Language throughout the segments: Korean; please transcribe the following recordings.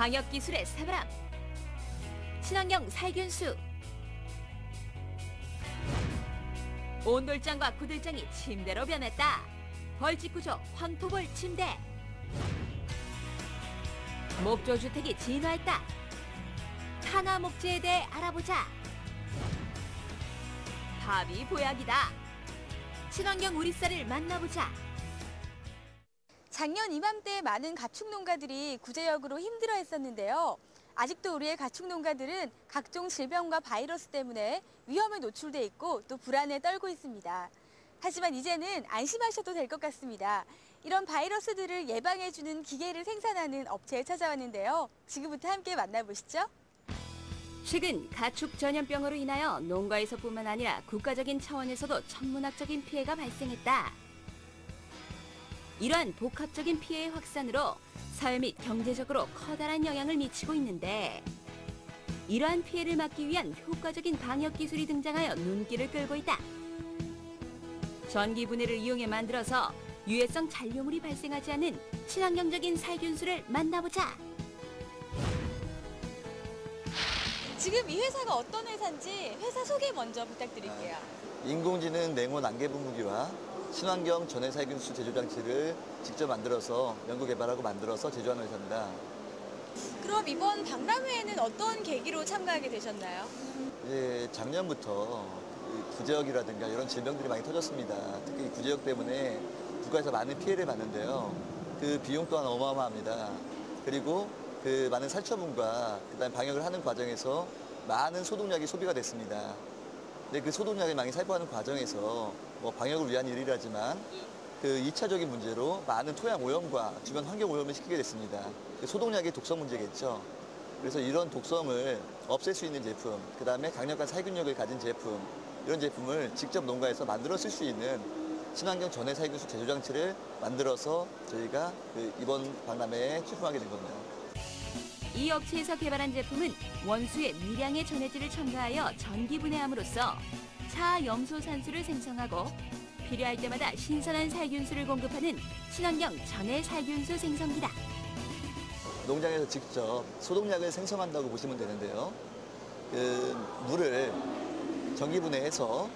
방역기술의 새바람. 친환경 살균수. 온돌장과 구들장이 침대로 변했다. 벌집구조 황토볼 침대. 목조주택이 진화했다. 탄화 목재에 대해 알아보자. 밥이 보약이다. 친환경 우리쌀을 만나보자. 작년 이맘때 많은 가축 농가들이 구제역으로 힘들어했었는데요. 아직도 우리의 가축 농가들은 각종 질병과 바이러스 때문에 위험에 노출돼 있고 또 불안에 떨고 있습니다. 하지만 이제는 안심하셔도 될 것 같습니다. 이런 바이러스들을 예방해주는 기계를 생산하는 업체에 찾아왔는데요. 지금부터 함께 만나보시죠. 최근 가축 전염병으로 인하여 농가에서뿐만 아니라 국가적인 차원에서도 천문학적인 피해가 발생했다. 이러한 복합적인 피해의 확산으로 사회 및 경제적으로 커다란 영향을 미치고 있는데, 이러한 피해를 막기 위한 효과적인 방역 기술이 등장하여 눈길을 끌고 있다. 전기 분해를 이용해 만들어서 유해성 잔류물이 발생하지 않는 친환경적인 살균수를 만나보자. 지금 이 회사가 어떤 회사인지 회사 소개 먼저 부탁드릴게요. 인공지능 냉온 안개 분무기와 친환경 전해 살균수 제조 장치를 직접 만들어서 연구 개발하고 만들어서 제조하는 회사입니다. 그럼 이번 박람회에는 어떤 계기로 참가하게 되셨나요? 이제 작년부터 구제역이라든가 이런 질병들이 많이 터졌습니다. 특히 구제역 때문에 국가에서 많은 피해를 봤는데요. 그 비용 또한 어마어마합니다. 그리고 그 많은 살처분과 그다음에 방역을 하는 과정에서 많은 소독약이 소비가 됐습니다. 근데 그 소독약을 많이 살포하는 과정에서 뭐 방역을 위한 일이라지만 그 2차적인 문제로 많은 토양 오염과 주변 환경 오염을 시키게 됐습니다. 그 소독약의 독성 문제겠죠. 그래서 이런 독성을 없앨 수 있는 제품, 그다음에 강력한 살균력을 가진 제품, 이런 제품을 직접 농가에서 만들어 쓸 수 있는 친환경 전해 살균수 제조 장치를 만들어서 저희가 이번 박람회에 출품하게 된 겁니다. 이 업체에서 개발한 제품은 원수의 미량의 전해질을 첨가하여 전기 분해함으로써 차염소산수를 생성하고 필요할 때마다 신선한 살균수를 공급하는 친환경 전해 살균수 생성기다. 농장에서 직접 소독약을 생성한다고 보시면 되는데요. 그 물을 전기 분해해서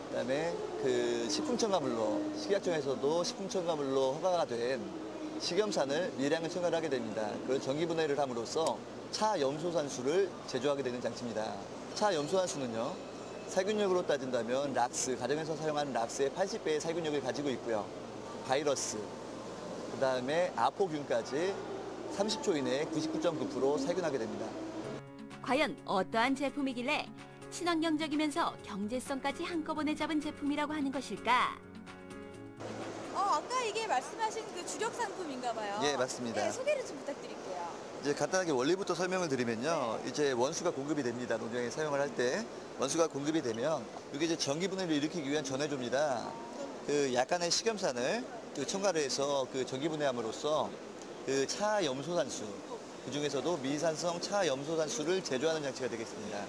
그다음에 그 식품첨가물로, 식약청에서도 식품첨가물로 허가가 된 식염산을 미량을 첨가를 하게 됩니다. 그걸 전기 분해를 함으로써 차염소산수를 제조하게 되는 장치입니다. 차염소산수는요, 살균력으로 따진다면 락스, 가정에서 사용하는 락스의 80배의 살균력을 가지고 있고요. 바이러스, 그다음에 아포균까지 30초 이내에 99.9% 살균하게 됩니다. 과연 어떠한 제품이길래 친환경적이면서 경제성까지 한꺼번에 잡은 제품이라고 하는 것일까? 아까 이게 말씀하신 그 주력 상품인가 봐요. 예, 맞습니다. 네, 소개를 좀 부탁드릴게요. 이제 간단하게 원리부터 설명을 드리면요. 이제 원수가 공급이 됩니다. 농장에 사용을 할 때 원수가 공급이 되면 이게 이제 전기 분해를 일으키기 위한 전해조입니다. 그 약간의 식염산을 첨가를 해서 그 전기 분해함으로써 그 차염소산수, 그 중에서도 미산성 차염소산수를 제조하는 장치가 되겠습니다.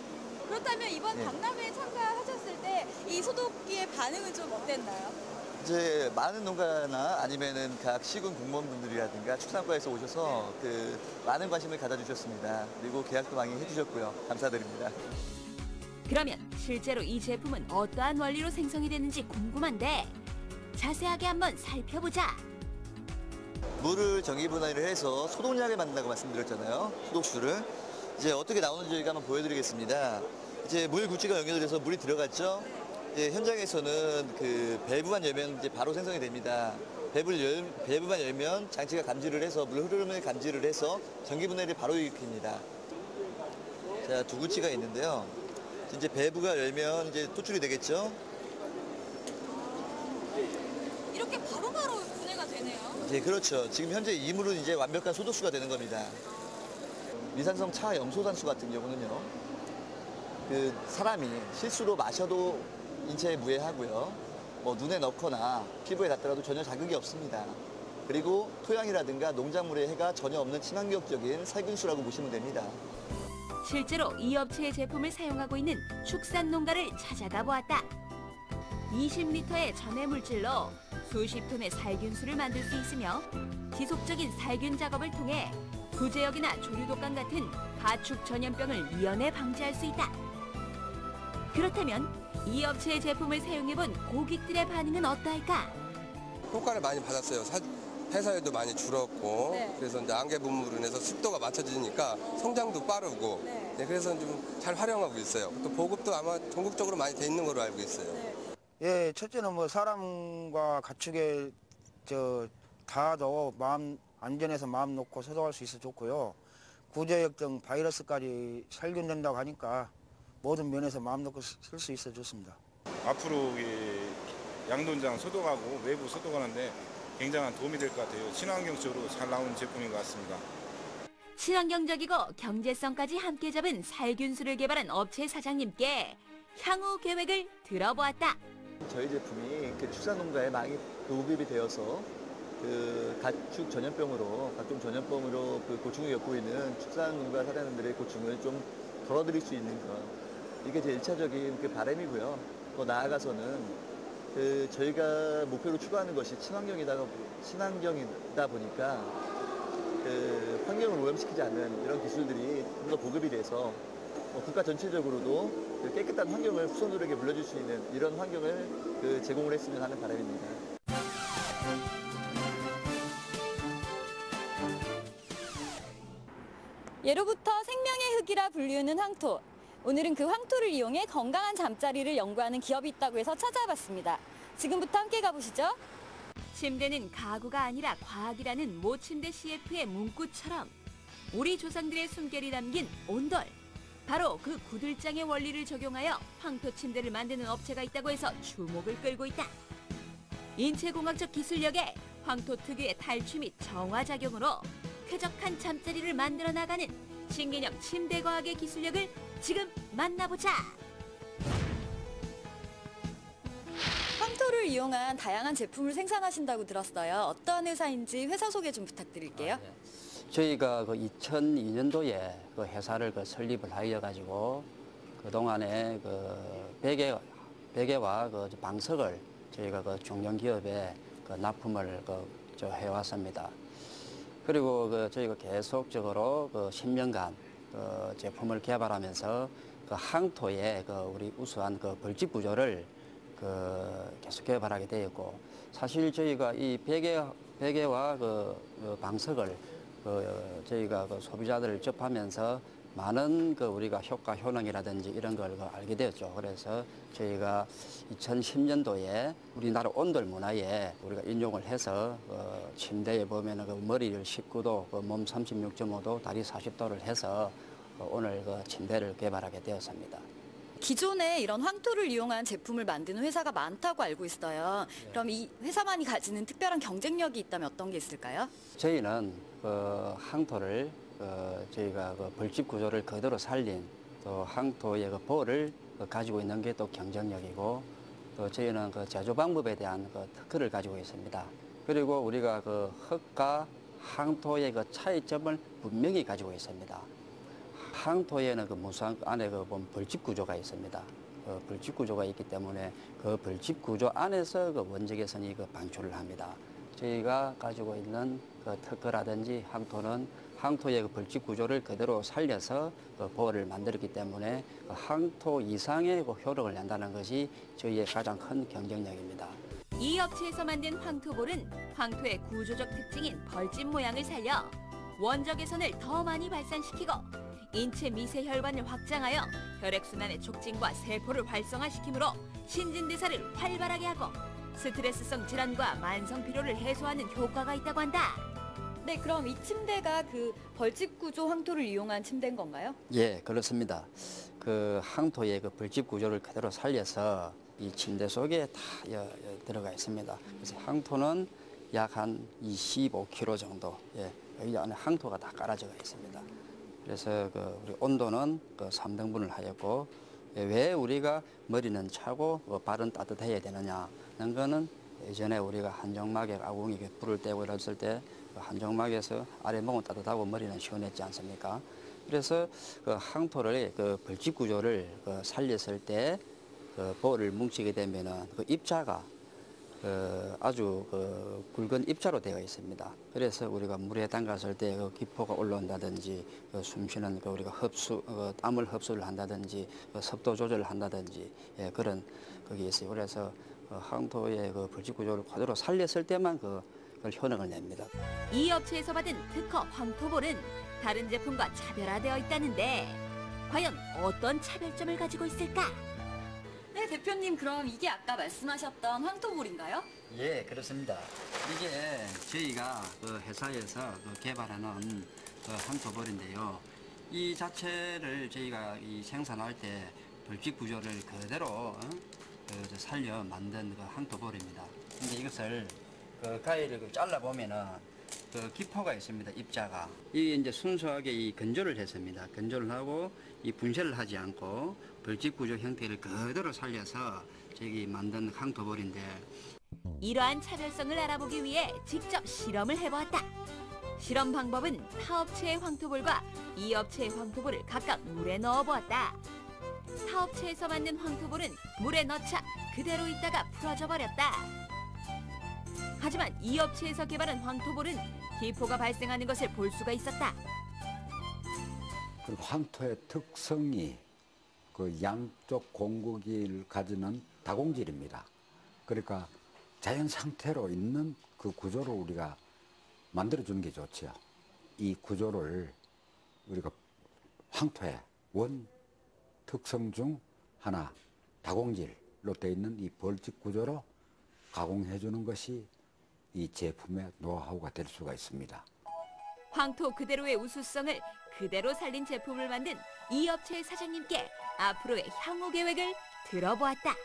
그렇다면 이번 네. 박람회에 참가하셨을 때 이 소독기의 반응은 좀 어땠나요? 이제 많은 농가나 아니면은 각 시군 공무원분들이라든가 축산과에서 오셔서 그 많은 관심을 가져주셨습니다. 그리고 계약도 많이 해주셨고요. 감사드립니다. 그러면 실제로 이 제품은 어떠한 원리로 생성이 되는지 궁금한데 자세하게 한번 살펴보자. 물을 전기 분해를 해서 소독약을 만든다고 말씀드렸잖아요. 소독수를. 이제 어떻게 나오는지 저희가 한번 보여드리겠습니다. 이제 물 구찌가 연결돼서 물이 들어갔죠. 이제 현장에서는 그 밸브만 열면 이제 바로 생성이 됩니다. 밸브만 열면 장치가 감지를 해서 물 흐름을 감지를 해서 전기 분해를 바로 일으킵니다. 자, 두 구찌가 있는데요. 이제 밸브가 열면 이제 토출이 되겠죠. 이렇게 바로바로 분해가 되네요. 네, 그렇죠. 지금 현재 이 물은 이제 완벽한 소독수가 되는 겁니다. 미산성 차염소산수 같은 경우는요, 그 사람이 실수로 마셔도 인체에 무해하고요. 뭐 눈에 넣거나 피부에 닿더라도 전혀 자극이 없습니다. 그리고 토양이라든가 농작물에 해가 전혀 없는 친환경적인 살균수라고 보시면 됩니다. 실제로 이 업체의 제품을 사용하고 있는 축산 농가를 찾아가 보았다. 20리터의 전해 물질로 수십 톤의 살균수를 만들 수 있으며 지속적인 살균 작업을 통해 구제역이나 조류독감 같은 가축 전염병을 미연에 방지할 수 있다. 그렇다면 이 업체의 제품을 사용해본 고객들의 반응은 어떠할까? 효과를 많이 받았어요. 폐사율도 많이 줄었고 네. 그래서 이제 안개 분무로 인해서 습도가 맞춰지니까 성장도 빠르고 네. 네, 그래서 좀 잘 활용하고 있어요. 또 보급도 아마 전국적으로 많이 돼 있는 걸로 알고 있어요. 예, 첫째는 뭐 사람과 가축에 다도 마음 안전해서 마음 놓고 소독할 수 있어 좋고요. 구제역 등 바이러스까지 살균된다고 하니까 모든 면에서 마음 놓고 쓸 수 있어 좋습니다. 앞으로 양돈장 소독하고 외부 소독하는데 굉장한 도움이 될 것 같아요. 친환경적으로 잘 나온 제품인 것 같습니다. 친환경적이고 경제성까지 함께 잡은 살균수를 개발한 업체 사장님께 향후 계획을 들어보았다. 저희 제품이 축산농가에 많이 보급이 되어서 가축 전염병으로, 각종 전염병으로 고충을 겪고 있는 축산농가 사장님들의 고충을 좀 덜어드릴 수 있는 것. 이게 제 1차적인 바람이고요. 더 나아가서는 저희가 목표로 추구하는 것이 친환경이다 보니까 환경을 오염시키지 않는 이런 기술들이 좀 더 보급이 돼서 국가 전체적으로도 깨끗한 환경을 후손들에게 물려줄 수 있는 이런 환경을 제공을 했으면 하는 바람입니다. 예로부터 생명의 흙이라 불리우는 황토. 오늘은 그 황토를 이용해 건강한 잠자리를 연구하는 기업이 있다고 해서 찾아봤습니다. 지금부터 함께 가보시죠. 침대는 가구가 아니라 과학이라는 모침대 CF의 문구처럼 우리 조상들의 숨결이 담긴 온돌. 바로 그 구들장의 원리를 적용하여 황토 침대를 만드는 업체가 있다고 해서 주목을 끌고 있다. 인체공학적 기술력에 황토 특유의 탈취 및 정화작용으로 쾌적한 잠자리를 만들어 나가는 신개념 침대 과학의 기술력을 지금 만나보자. 황토를 이용한 다양한 제품을 생산하신다고 들었어요. 어떤 회사인지 회사 소개 좀 부탁드릴게요. 저희가 2002년도에 그 회사를 설립을 하여 가지고 그 동안에 베개와 방석을 저희가 중견 기업에 납품을 해왔습니다. 그리고 저희가 계속적으로 10년간 제품을 개발하면서 항토의 우리 우수한 벌집 구조를 계속 개발하게 되었고, 사실 저희가 이 베개와 방석을 저희가 소비자들을 접하면서 많은 우리가 효과 효능이라든지 이런 걸 알게 되었죠. 그래서 저희가 2010년도에 우리나라 온돌 문화에 우리가 인용을 해서 침대에 보면은 머리를 19도, 몸 36.5도, 다리 40도를 해서 오늘 침대를 개발하게 되었습니다. 기존에 이런 황토를 이용한 제품을 만드는 회사가 많다고 알고 있어요. 그럼 이 회사만이 가지는 특별한 경쟁력이 있다면 어떤 게 있을까요? 저희는 항토를 저희가 벌집 구조를 그대로 살린 또 항토의 볼을 가지고 있는 게 또 경쟁력이고, 또 저희는 제조 방법에 대한 특허를 가지고 있습니다. 그리고 우리가 흙과 항토의 차이점을 분명히 가지고 있습니다. 항토에는 무수한 안에 벌집 구조가 있습니다. 벌집 구조가 있기 때문에 그 벌집 구조 안에서 원적외선이 방출을 합니다. 저희가 가지고 있는 특허라든지 항토는 항토의 벌집 구조를 그대로 살려서 볼을 만들었기 때문에 항토 이상의 효력을 낸다는 것이 저희의 가장 큰 경쟁력입니다. 이 업체에서 만든 황토볼은 황토의 구조적 특징인 벌집 모양을 살려 원적외선을 더 많이 발산시키고 인체 미세 혈관을 확장하여 혈액순환의 촉진과 세포를 활성화시키므로 신진대사를 활발하게 하고 스트레스성 질환과 만성 피로를 해소하는 효과가 있다고 한다. 네, 그럼 이 침대가 벌집 구조 황토를 이용한 침대인 건가요? 예, 그렇습니다. 항토의 벌집 구조를 그대로 살려서 이 침대 속에 다 들어가 있습니다. 그래서 항토는 약 한 25kg 정도, 여기 안에 항토가 다 깔아져 있습니다. 그래서 우리 온도는 3등분을 하였고, 왜 우리가 머리는 차고 발은 따뜻해야 되느냐는 거는 예전에 우리가 한정막에 아궁이 불을 떼고 이랬을 때 한정막에서 아랫목은 따뜻하고 머리는 시원했지 않습니까? 그래서 항토를 벌집 구조를 살렸을 때 볼을 뭉치게 되면은 입자가 아주 굵은 입자로 되어 있습니다. 그래서 우리가 물에 담갔을 때 기포가 올라온다든지 숨쉬는 우리가 땀을 흡수를 한다든지 습도 조절을 한다든지 그런 그게 있어요. 그래서 항토의 벌집 구조를 그대로 살렸을 때만 그걸 효능을 냅니다. 이 업체에서 받은 특허 황토볼은 다른 제품과 차별화되어 있다는데 과연 어떤 차별점을 가지고 있을까? 네, 대표님, 그럼 이게 아까 말씀하셨던 황토볼인가요? 예, 그렇습니다. 이게 저희가 회사에서 개발하는 항토볼인데요. 이 자체를 저희가 생산할 때 벌집 구조를 그대로 살려 만든 항토볼입니다. 근데 이것을 가위를 잘라보면은 기포가 있습니다. 입자가. 이게 이제 순수하게 이 건조를 했습니다. 건조를 하고 이 분쇄를 하지 않고 벌집 구조 형태를 그대로 살려서 저기 만든 항토볼인데 이러한 차별성을 알아보기 위해 직접 실험을 해보았다. 실험 방법은 타업체의 황토볼과 이 업체의 황토볼을 각각 물에 넣어보았다. 타업체에서 만든 황토볼은 물에 넣자 그대로 있다가 풀어져 버렸다. 하지만 이 업체에서 개발한 황토볼은 기포가 발생하는 것을 볼 수가 있었다. 그리고 황토의 특성이 그 양쪽 공구기를 가지는 다공질입니다. 그러니까 자연 상태로 있는 그 구조를 우리가 만들어주는 게 좋죠. 이 구조를 우리가 황토의 원 특성 중 하나, 다공질로 되어 있는 이 벌집 구조로 가공해주는 것이 이 제품의 노하우가 될 수가 있습니다. 황토 그대로의 우수성을 그대로 살린 제품을 만든 이 업체의 사장님께 앞으로의 향후 계획을 들어보았다.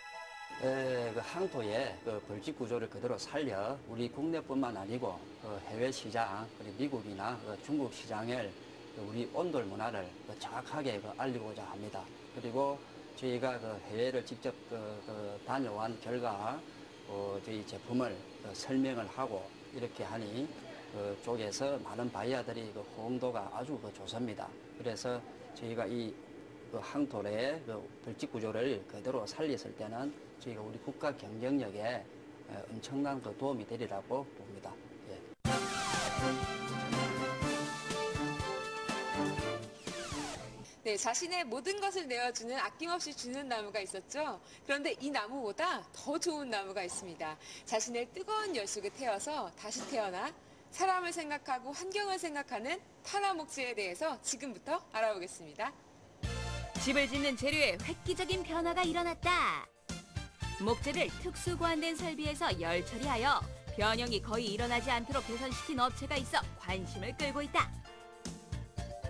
그 항토의 벌집 구조를 그대로 살려 우리 국내뿐만 아니고 해외 시장, 그리고 미국이나 중국 시장을 우리 온돌 문화를 정확하게 알리고자 합니다. 그리고 저희가 해외를 직접 다녀온 결과 저희 제품을 설명을 하고 이렇게 하니 그쪽에서 많은 바이어들이 호응도가 아주 좋습니다. 그래서 저희가 이 항토의 벌집 구조를 그대로 살렸을 때는 저희가 우리 국가 경쟁력에 엄청난 도움이 되리라고 봅니다. 예. 네, 자신의 모든 것을 내어주는 아낌없이 주는 나무가 있었죠. 그런데 이 나무보다 더 좋은 나무가 있습니다. 자신을 뜨거운 열 속에 태워서 다시 태어나 사람을 생각하고 환경을 생각하는 타나목재에 대해서 지금부터 알아보겠습니다. 집을 짓는 재료에 획기적인 변화가 일어났다. 목재를 특수 고안된 설비에서 열 처리하여 변형이 거의 일어나지 않도록 개선시킨 업체가 있어 관심을 끌고 있다.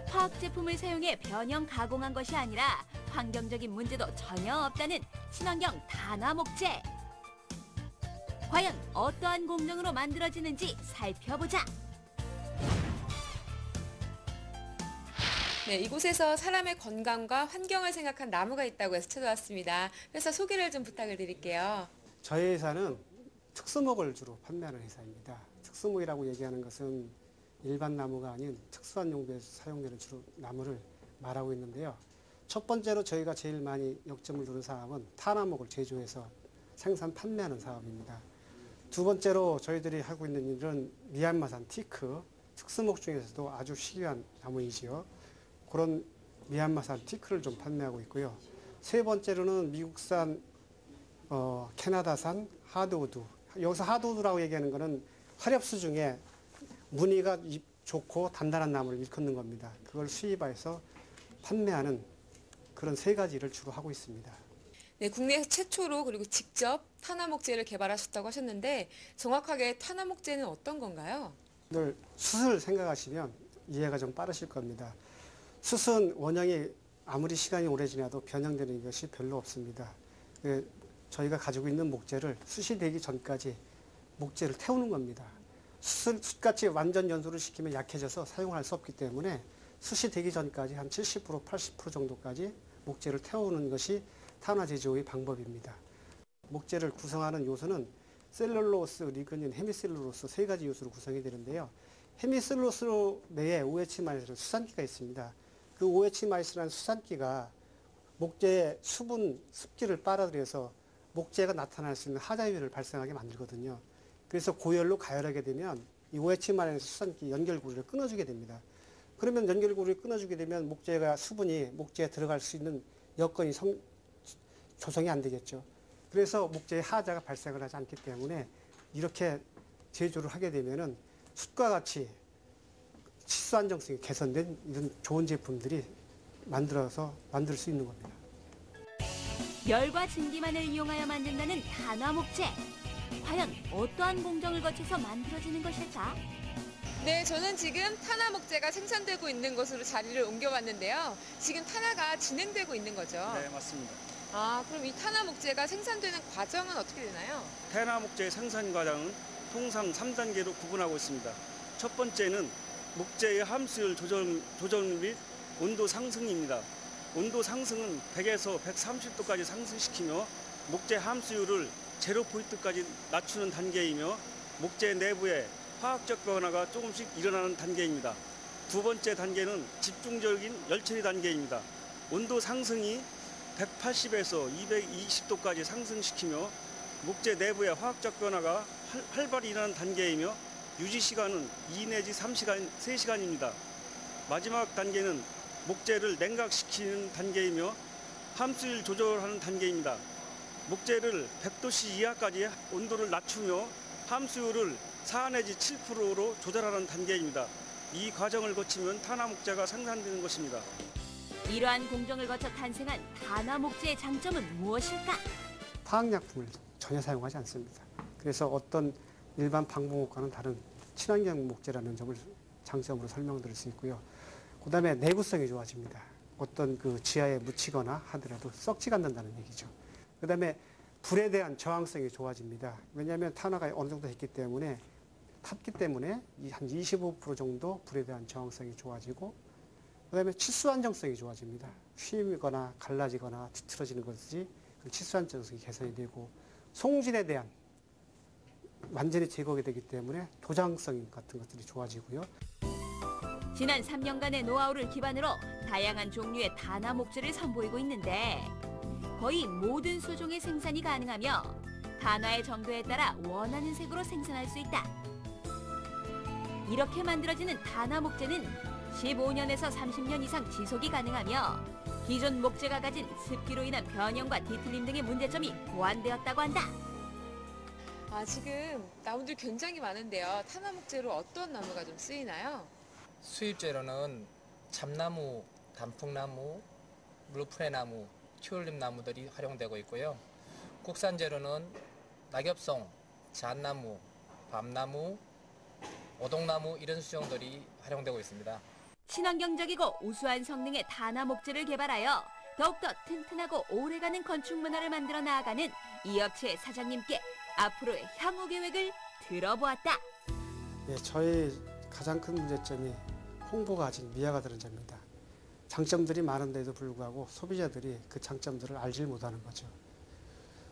화학 제품을 사용해 변형 가공한 것이 아니라 환경적인 문제도 전혀 없다는 친환경 탄화 목재. 과연 어떠한 공정으로 만들어지는지 살펴보자. 네, 이곳에서 사람의 건강과 환경을 생각한 나무가 있다고 해서 찾아왔습니다. 회사 소개를 좀 부탁을 드릴게요. 저희 회사는 특수목을 주로 판매하는 회사입니다. 특수목이라고 얘기하는 것은 일반 나무가 아닌 특수한 용도에서 사용되는 주로 나무를 말하고 있는데요. 첫 번째로 저희가 제일 많이 역점을 두는 사업은 탄화목을 제조해서 생산 판매하는 사업입니다. 두 번째로 저희들이 하고 있는 일은 미얀마산 티크, 특수목 중에서도 아주 희귀한 나무이지요. 그런 미얀마산 티크를 좀 판매하고 있고요. 세 번째로는 미국산, 캐나다산 하드우드. 여기서 하드우드라고 얘기하는 것은 화렵수 중에 무늬가 좋고 단단한 나무를 일컫는 겁니다. 그걸 수입해서 판매하는 그런 세 가지를 주로 하고 있습니다. 네, 국내 최초로 그리고 직접 탄화목재를 개발하셨다고 하셨는데 정확하게 탄화목재는 어떤 건가요? 늘 숯을 생각하시면 이해가 좀 빠르실 겁니다. 숯은 원형이 아무리 시간이 오래 지나도 변형되는 것이 별로 없습니다. 저희가 가지고 있는 목재를 숯이 되기 전까지 목재를 태우는 겁니다. 숯같이 완전 연소를 시키면 약해져서 사용할 수 없기 때문에 숯이 되기 전까지 한 70%, 80% 정도까지 목재를 태우는 것이 탄화 제조의 방법입니다. 목재를 구성하는 요소는 셀룰로스, 리그닌, 헤미셀룰로스 세 가지 요소로 구성이 되는데요. 헤미셀룰로스 내에 OH-라는 수산기가 있습니다. 그 OH-라는 수산기가 목재의 수분, 습기를 빨아들여서 목재가 나타날 수 있는 하자율을 발생하게 만들거든요. 그래서 고열로 가열하게 되면 이 OH-의 수산기 연결고리를 끊어주게 됩니다. 그러면 연결고리를 끊어주게 되면 수분이 목재에 들어갈 수 있는 여건이 조성이 안 되겠죠. 그래서 목재의 하자가 발생을 하지 않기 때문에 이렇게 제조를 하게 되면은 숯과 같이 치수 안정성이 개선된 이런 좋은 제품들이 만들 수 있는 겁니다. 열과 증기만을 이용하여 만든다는 탄화 목재. 과연 어떠한 공정을 거쳐서 만들어지는 것일까? 네, 저는 지금 탄화 목재가 생산되고 있는 곳으로 자리를 옮겨봤는데요. 지금 탄화가 진행되고 있는 거죠? 네, 맞습니다. 아, 그럼 이 탄화 목재가 생산되는 과정은 어떻게 되나요? 탄화 목재 생산 과정은 통상 3단계로 구분하고 있습니다. 첫 번째는 목재의 함수율 조절 및 온도 상승입니다. 온도 상승은 100에서 130도까지 상승시키며 목재 함수율을 0%까지 낮추는 단계이며 목재 내부에 화학적 변화가 조금씩 일어나는 단계입니다. 두 번째 단계는 집중적인 열처리 단계입니다. 온도 상승이 180에서 220도까지 상승시키며 목재 내부의 화학적 변화가 활발히 일어나는 단계이며 유지 시간은 2 내지 3시간입니다. 마지막 단계는 목재를 냉각시키는 단계이며 함수율 조절하는 단계입니다. 목재를 100도씨 이하까지 온도를 낮추며 함수율을 4 내지 7%로 조절하는 단계입니다. 이 과정을 거치면 탄화 목재가 생산되는 것입니다. 이러한 공정을 거쳐 탄생한 탄화 목재의 장점은 무엇일까? 화학약품을 전혀 사용하지 않습니다. 그래서 어떤 일반 방부목과는 다른 친환경 목재라는 점을 장점으로 설명드릴 수 있고요. 그다음에 내구성이 좋아집니다. 어떤 그 지하에 묻히거나 하더라도 썩지가 않는다는 얘기죠. 그다음에 불에 대한 저항성이 좋아집니다. 왜냐하면 탄화가 어느 정도 됐기 때문에 탔기 때문에 한 25% 정도 불에 대한 저항성이 좋아지고, 그다음에 치수 안정성이 좋아집니다. 휘거나 갈라지거나 뒤틀어지는 것이 치수 안정성이 개선이 되고, 송진에 대한 완전히 제거가 되기 때문에 도장성 같은 것들이 좋아지고요. 지난 3년간의 노하우를 기반으로 다양한 종류의 탄화 목재를 선보이고 있는데 거의 모든 수종의 생산이 가능하며 탄화의 정도에 따라 원하는 색으로 생산할 수 있다. 이렇게 만들어지는 탄화 목재는 15년에서 30년 이상 지속이 가능하며 기존 목재가 가진 습기로 인한 변형과 뒤틀림 등의 문제점이 보완되었다고 한다. 아, 지금 나무들 굉장히 많은데요. 탄화 목재로 어떤 나무가 좀 쓰이나요? 수입재로는 참나무, 단풍나무, 물푸레나무, 튤립 나무들이 활용되고 있고요. 국산재로는 낙엽송, 잣나무, 밤나무, 오동나무 이런 수종들이 활용되고 있습니다. 친환경적이고 우수한 성능의 탄화 목재를 개발하여 더욱더 튼튼하고 오래가는 건축 문화를 만들어 나아가는 이 업체의 사장님께 앞으로의 향후 계획을 들어보았다. 네, 저희 가장 큰 문제점이 홍보가 아직 미화가 되는 점입니다. 장점들이 많은데도 불구하고 소비자들이 그 장점들을 알지 못하는 거죠.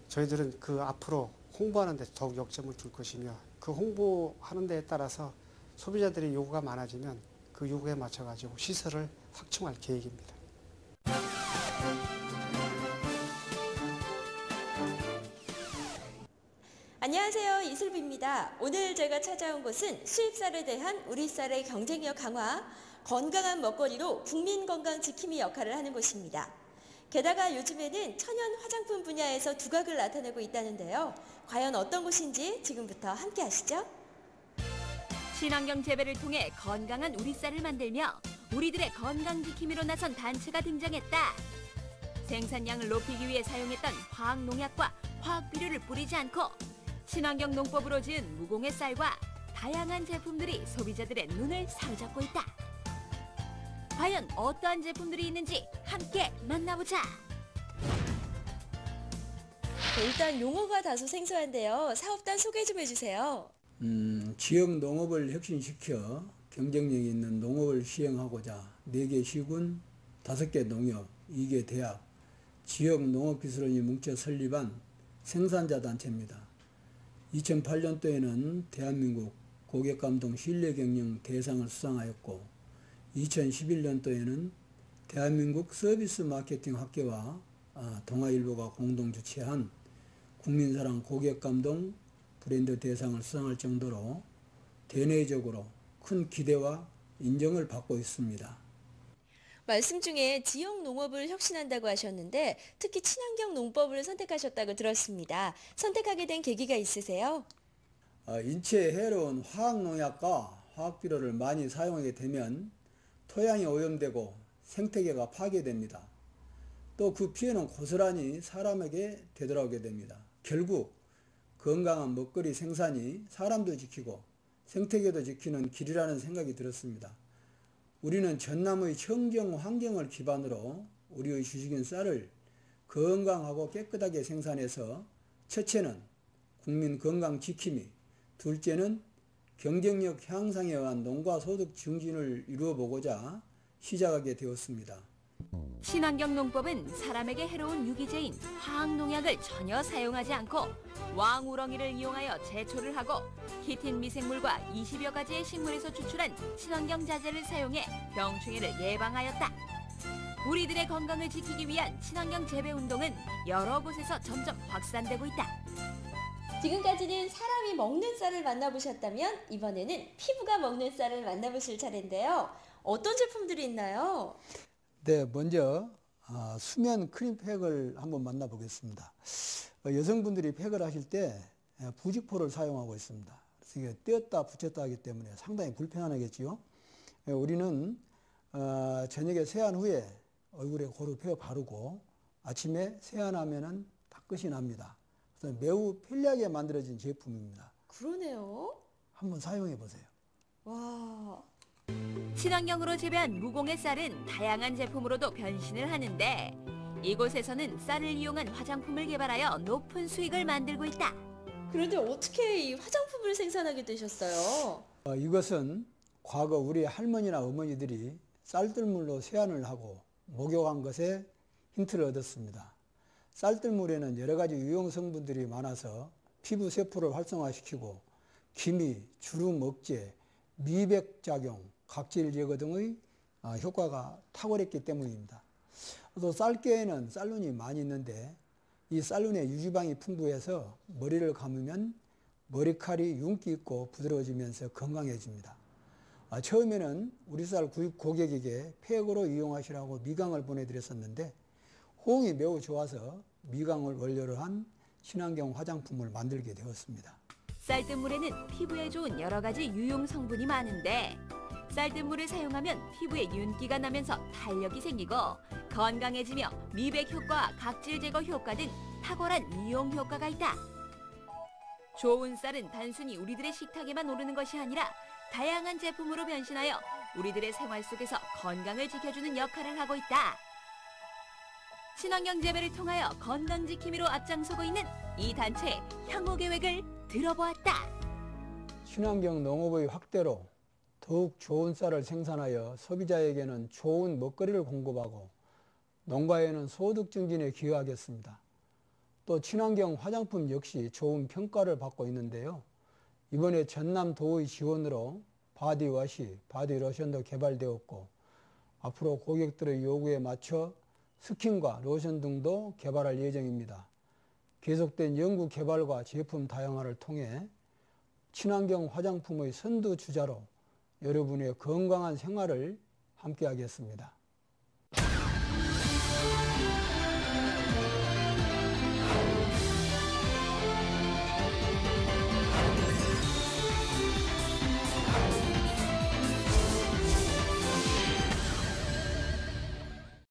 저희들은 그 앞으로 홍보하는 데 더욱 역점을 둘 것이며, 그 홍보하는 데에 따라서 소비자들의 요구가 많아지면 그 요구에 맞춰가지고 시설을 확충할 계획입니다. 안녕하세요, 이슬비입니다. 오늘 제가 찾아온 곳은 수입쌀에 대한 우리 쌀의 경쟁력 강화, 건강한 먹거리로 국민 건강 지킴이 역할을 하는 곳입니다. 게다가 요즘에는 천연 화장품 분야에서 두각을 나타내고 있다는데요. 과연 어떤 곳인지 지금부터 함께 하시죠. 친환경 재배를 통해 건강한 우리 쌀을 만들며 우리들의 건강 지킴이로 나선 단체가 등장했다. 생산량을 높이기 위해 사용했던 화학 농약과 화학 비료를 뿌리지 않고 친환경 농법으로 지은 무공해 쌀과 다양한 제품들이 소비자들의 눈을 사로잡고 있다. 과연 어떠한 제품들이 있는지 함께 만나보자. 네, 일단 용어가 다소 생소한데요. 사업단 소개 좀 해주세요. 지역 농업을 혁신시켜 경쟁력 있는 농업을 시행하고자 4개 시군, 5개 농협, 2개 대학, 지역 농업기술원이 뭉쳐 설립한 생산자 단체입니다. 2008년도에는 대한민국 고객감동 신뢰경영 대상을 수상하였고 2011년도에는 대한민국 서비스 마케팅 학회와 동아일보가 공동 주최한 국민사랑 고객감동 브랜드 대상을 수상할 정도로 대내적으로 큰 기대와 인정을 받고 있습니다. 말씀 중에 지역 농업을 혁신한다고 하셨는데 특히 친환경 농법을 선택하셨다고 들었습니다. 선택하게 된 계기가 있으세요? 인체에 해로운 화학농약과 화학비료를 많이 사용하게 되면 토양이 오염되고 생태계가 파괴됩니다. 또 그 피해는 고스란히 사람에게 되돌아오게 됩니다. 결국 건강한 먹거리 생산이 사람도 지키고 생태계도 지키는 길이라는 생각이 들었습니다. 우리는 전남의 청정 환경을 기반으로 우리의 주식인 쌀을 건강하고 깨끗하게 생산해서 첫째는 국민 건강 지킴이, 둘째는 경쟁력 향상에 의한 농가 소득 증진을 이루어보고자 시작하게 되었습니다. 친환경 농법은 사람에게 해로운 유기제인 화학농약을 전혀 사용하지 않고 왕우렁이를 이용하여 제초를 하고 키틴 미생물과 20여 가지의 식물에서 추출한 친환경 자재를 사용해 병충해를 예방하였다. 우리들의 건강을 지키기 위한 친환경 재배 운동은 여러 곳에서 점점 확산되고 있다. 지금까지는 사람이 먹는 쌀을 만나보셨다면 이번에는 피부가 먹는 쌀을 만나보실 차례인데요. 어떤 제품들이 있나요? 네, 먼저 수면 크림 팩을 한번 만나보겠습니다. 여성분들이 팩을 하실 때 부직포를 사용하고 있습니다. 그래서 이게 떼었다 붙였다 하기 때문에 상당히 불편하겠지요. 우리는 저녁에 세안 후에 얼굴에 고루 펴 바르고 아침에 세안하면은 다 끝이 납니다. 그래서 매우 편리하게 만들어진 제품입니다. 그러네요. 한번 사용해 보세요. 와. 친환경으로 재배한 무공해 쌀은 다양한 제품으로도 변신을 하는데 이곳에서는 쌀을 이용한 화장품을 개발하여 높은 수익을 만들고 있다. 그런데 어떻게 이 화장품을 생산하게 되셨어요? 이것은 과거 우리 할머니나 어머니들이 쌀뜨물로 세안을 하고 목욕한 것에 힌트를 얻었습니다. 쌀뜨물에는 여러 가지 유용 성분들이 많아서 피부 세포를 활성화시키고 기미, 주름 억제, 미백 작용, 각질 제거 등의 효과가 탁월했기 때문입니다. 또 쌀깨에는 쌀룬이 많이 있는데 이 쌀룬에 유지방이 풍부해서 머리를 감으면 머리칼이 윤기 있고 부드러워지면서 건강해집니다. 처음에는 우리 쌀 구입 고객에게 팩으로 이용하시라고 미강을 보내드렸었는데 호응이 매우 좋아서 미강을 원료로 한 친환경 화장품을 만들게 되었습니다. 쌀뜨물에는 피부에 좋은 여러 가지 유용 성분이 많은데 쌀뜨물을 사용하면 피부에 윤기가 나면서 탄력이 생기고 건강해지며 미백 효과와 각질 제거 효과 등 탁월한 미용 효과가 있다. 좋은 쌀은 단순히 우리들의 식탁에만 오르는 것이 아니라 다양한 제품으로 변신하여 우리들의 생활 속에서 건강을 지켜주는 역할을 하고 있다. 친환경 재배를 통하여 건강 지킴이로 앞장서고 있는 이 단체의 향후 계획을 들어보았다. 친환경 농업의 확대로 더욱 좋은 쌀을 생산하여 소비자에게는 좋은 먹거리를 공급하고 농가에는 소득 증진에 기여하겠습니다. 또 친환경 화장품 역시 좋은 평가를 받고 있는데요. 이번에 전남도의 지원으로 바디워시, 바디로션도 개발되었고 앞으로 고객들의 요구에 맞춰 스킨과 로션 등도 개발할 예정입니다. 계속된 연구 개발과 제품 다양화를 통해 친환경 화장품의 선두주자로 여러분의 건강한 생활을 함께하겠습니다.